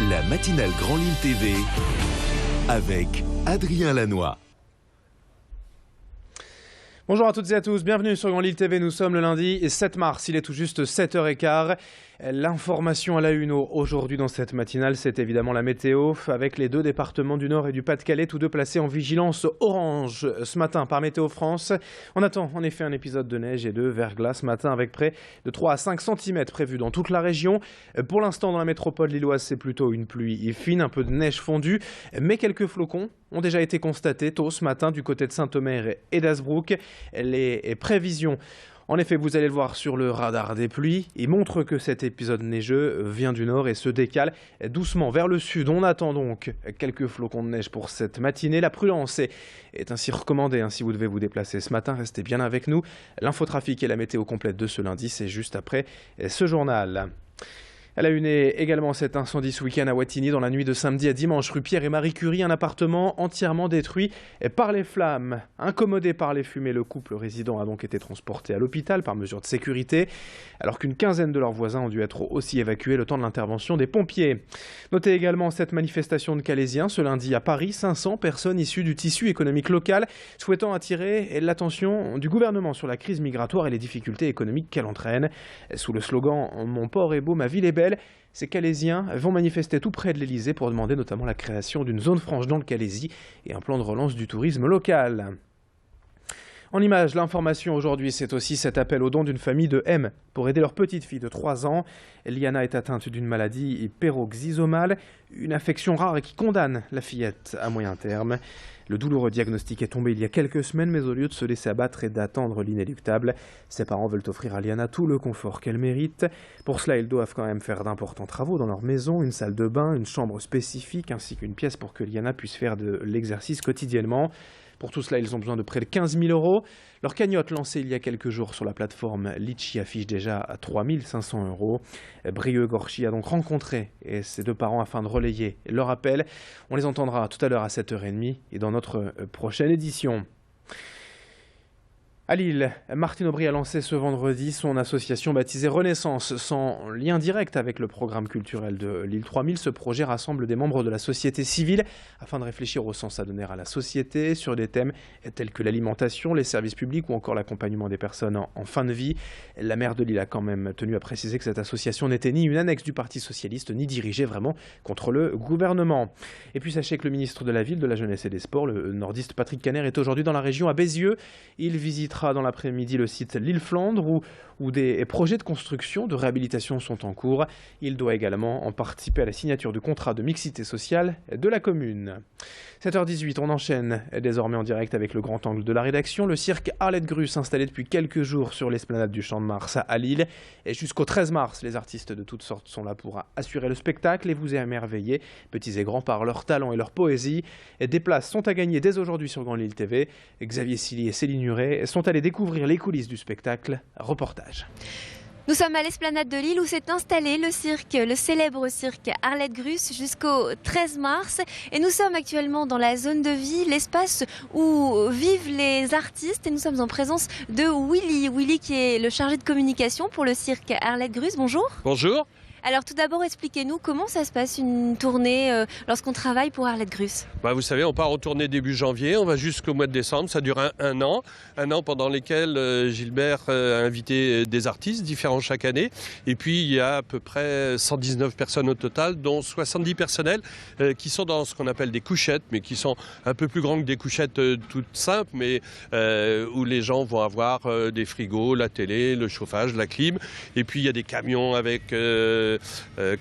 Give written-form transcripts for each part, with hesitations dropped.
La matinale Grand Lille TV avec Adrien Lanois. Bonjour à toutes et à tous, bienvenue sur Grand Lille TV, nous sommes le lundi 7 mars, il est tout juste 7h15. L'information à la une aujourd'hui dans cette matinale, c'est évidemment la météo, avec les deux départements du Nord et du Pas-de-Calais, tous deux placés en vigilance orange ce matin par Météo France. On attend en effet un épisode de neige et de verglas ce matin avec près de 3 à 5 cm prévus dans toute la région. Pour l'instant dans la métropole lilloise, c'est plutôt une pluie fine, un peu de neige fondue, mais quelques flocons ont déjà été constatés tôt ce matin du côté de Saint-Omer et d'Hazebrouck. Les prévisions, en effet, vous allez le voir sur le radar des pluies, il montre que cet épisode neigeux vient du nord et se décale doucement vers le sud. On attend donc quelques flocons de neige pour cette matinée. La prudence est ainsi recommandée si vous devez vous déplacer ce matin. Restez bien avec nous. L'infotrafic et la météo complète de ce lundi, c'est juste après ce journal. À la une également cet incendie ce week-end à Wattignies dans la nuit de samedi à dimanche, rue Pierre et Marie Curie, un appartement entièrement détruit par les flammes. Incommodé par les fumées, le couple résident a donc été transporté à l'hôpital par mesure de sécurité, alors qu'une quinzaine de leurs voisins ont dû être aussi évacués le temps de l'intervention des pompiers. Notez également cette manifestation de Calaisiens ce lundi à Paris, 500 personnes issues du tissu économique local souhaitant attirer l'attention du gouvernement sur la crise migratoire et les difficultés économiques qu'elle entraîne. Sous le slogan « Mon port est beau, ma ville est belle », ces Calaisiens vont manifester tout près de l'Elysée pour demander notamment la création d'une zone franche dans le Calaisis et un plan de relance du tourisme local. En images, l'information aujourd'hui, c'est aussi cet appel au don d'une famille de M pour aider leur petite fille de 3 ans. Liana est atteinte d'une maladie peroxysomale, une affection rare et qui condamne la fillette à moyen terme. Le douloureux diagnostic est tombé il y a quelques semaines, mais au lieu de se laisser abattre et d'attendre l'inéluctable, ses parents veulent offrir à Liana tout le confort qu'elle mérite. Pour cela, ils doivent quand même faire d'importants travaux dans leur maison, une salle de bain, une chambre spécifique, ainsi qu'une pièce pour que Liana puisse faire de l'exercice quotidiennement. Pour tout cela, ils ont besoin de près de 15 000 €. Leur cagnotte lancée il y a quelques jours sur la plateforme Litchi affiche déjà à 3 500 €. Brieux-Gorchy a donc rencontré ses deux parents afin de relayer leur appel. On les entendra tout à l'heure à 7h30 et dans notre prochaine édition. À Lille, Martine Aubry a lancé ce vendredi son association baptisée Renaissance. Sans lien direct avec le programme culturel de Lille 3000, ce projet rassemble des membres de la société civile afin de réfléchir au sens à donner à la société sur des thèmes tels que l'alimentation, les services publics ou encore l'accompagnement des personnes en fin de vie. La maire de Lille a quand même tenu à préciser que cette association n'était ni une annexe du Parti socialiste ni dirigée vraiment contre le gouvernement. Et puis sachez que le ministre de la Ville, de la Jeunesse et des Sports, le nordiste Patrick Caner, est aujourd'hui dans la région à Bézieux. Il visitera dans l'après-midi le site Lille-Flandre où des projets de construction, de réhabilitation sont en cours. Il doit également en participer à la signature du contrat de mixité sociale de la commune. 7h18, on enchaîne désormais en direct avec le grand angle de la rédaction. Le cirque Arlette Gruss, installé depuis quelques jours sur l'esplanade du Champ de Mars à Lille. Et jusqu'au 13 mars, les artistes de toutes sortes sont là pour assurer le spectacle et vous émerveiller, petits et grands, par leur talent et leur poésie. Et des places sont à gagner dès aujourd'hui sur Grand Lille TV. Xavier Silly et Céline Nuret sont allés découvrir les coulisses du spectacle. Reportage. Nous sommes à l'esplanade de Lille où s'est installé le célèbre cirque Arlette Gruss jusqu'au 13 mars. Et nous sommes actuellement dans la zone de vie, l'espace où vivent les artistes. Et nous sommes en présence de Willy. Willy qui est le chargé de communication pour le cirque Arlette Gruss. Bonjour. Bonjour. Alors tout d'abord, expliquez-nous comment ça se passe une tournée lorsqu'on travaille pour Arlette Gruss. Vous savez, on part en tournée début janvier, on va jusqu'au mois de décembre, ça dure un an pendant lesquels Gilbert a invité des artistes différents chaque année. Et puis il y a à peu près 119 personnes au total, dont 70 personnels qui sont dans ce qu'on appelle des couchettes, mais qui sont un peu plus grands que des couchettes toutes simples, mais où les gens vont avoir des frigos, la télé, le chauffage, la clim. Et puis il y a des camions avec...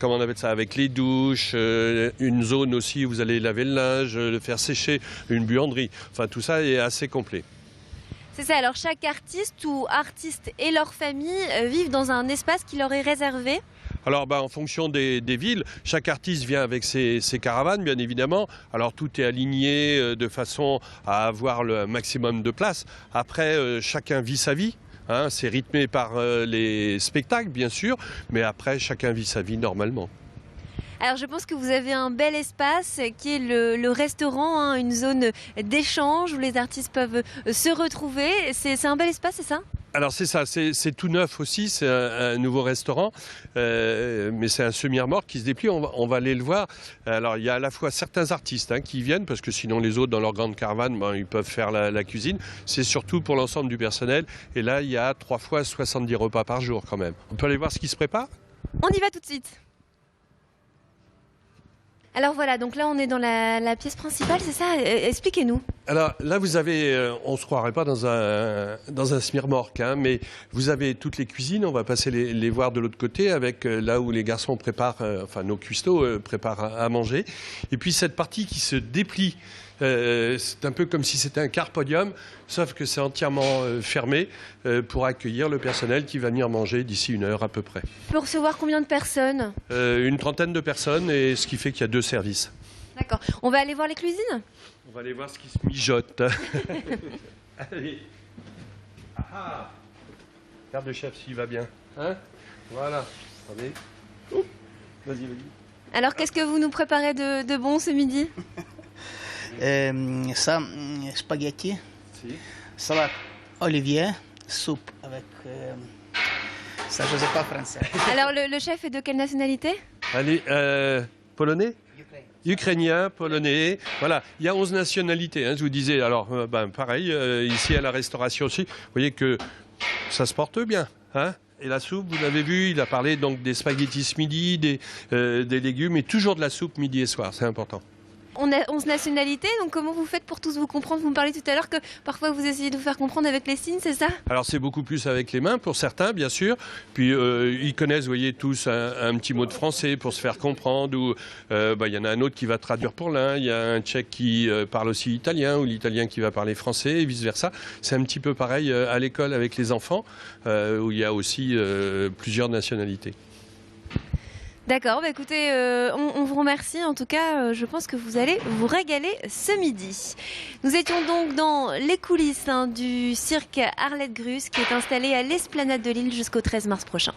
comment on appelle ça, avec les douches, une zone aussi où vous allez laver le linge, le faire sécher, une buanderie. Enfin, tout ça est assez complet. C'est ça, alors chaque artiste ou artiste et leur famille vivent dans un espace qui leur est réservé. Alors en fonction des villes, chaque artiste vient avec ses caravanes bien évidemment. Alors tout est aligné de façon à avoir le maximum de place. Après chacun vit sa vie. C'est rythmé par les spectacles, bien sûr, mais après, chacun vit sa vie normalement. Alors, je pense que vous avez un bel espace qui est le restaurant, une zone d'échange où les artistes peuvent se retrouver. C'est un bel espace, c'est ça ? Alors c'est ça, c'est tout neuf aussi, c'est un nouveau restaurant, mais c'est un semi-remorque qui se déplie, on va aller le voir. Alors il y a à la fois certains artistes qui viennent, parce que sinon les autres dans leur grande caravane, ils peuvent faire la cuisine. C'est surtout pour l'ensemble du personnel, et là il y a 3 fois 70 repas par jour quand même. On peut aller voir ce qui se prépare ? On y va tout de suite. Alors voilà, donc là on est dans la pièce principale, c'est ça? Expliquez-nous. Alors là vous avez, on ne se croirait pas dans un semi-remorque, mais vous avez toutes les cuisines, on va passer les voir de l'autre côté, avec là où les garçons préparent, enfin nos cuistots préparent à manger. Et puis cette partie qui se déplie, c'est un peu comme si c'était un car podium, sauf que c'est entièrement fermé pour accueillir le personnel qui va venir manger d'ici 1 heure à peu près. Pour recevoir combien de personnes? Une 30aine de personnes, et ce qui fait qu'il y a 2 services. D'accord. On va aller voir les cuisines? On va aller voir ce qui se mijote. Allez. Ah. Regarde le chef s'il va bien. Voilà. Attendez. Vas-y. Alors qu'est-ce que vous nous préparez de bon ce midi? Ça, spaghetti, Si. salade olivier, soupe avec... ça, je ne sais pas français. Alors le chef est de quelle nationalité? Allez, polonais ? Ukrainien, polonais, voilà, il y a 11 nationalités, je vous disais. Alors, pareil, ici à la restauration aussi, vous voyez que ça se porte bien, Et la soupe, vous l'avez vu, il a parlé donc des spaghettis ce midi, des légumes, et toujours de la soupe midi et soir, c'est important. On a 11 nationalités, donc comment vous faites pour tous vous comprendre? Vous me parliez tout à l'heure que parfois vous essayez de vous faire comprendre avec les signes, c'est ça? Alors c'est beaucoup plus avec les mains pour certains, bien sûr. Puis ils connaissent, vous voyez, tous un petit mot de français pour se faire comprendre. Ou il y en a un autre qui va traduire pour l'un. Il y a un Tchèque qui parle aussi italien, ou l'italien qui va parler français, et vice versa. C'est un petit peu pareil à l'école avec les enfants, où il y a aussi plusieurs nationalités. D'accord, écoutez, on vous remercie. En tout cas, je pense que vous allez vous régaler ce midi. Nous étions donc dans les coulisses du cirque Arlette Grus qui est installé à l'Esplanade de Lille jusqu'au 13 mars prochain.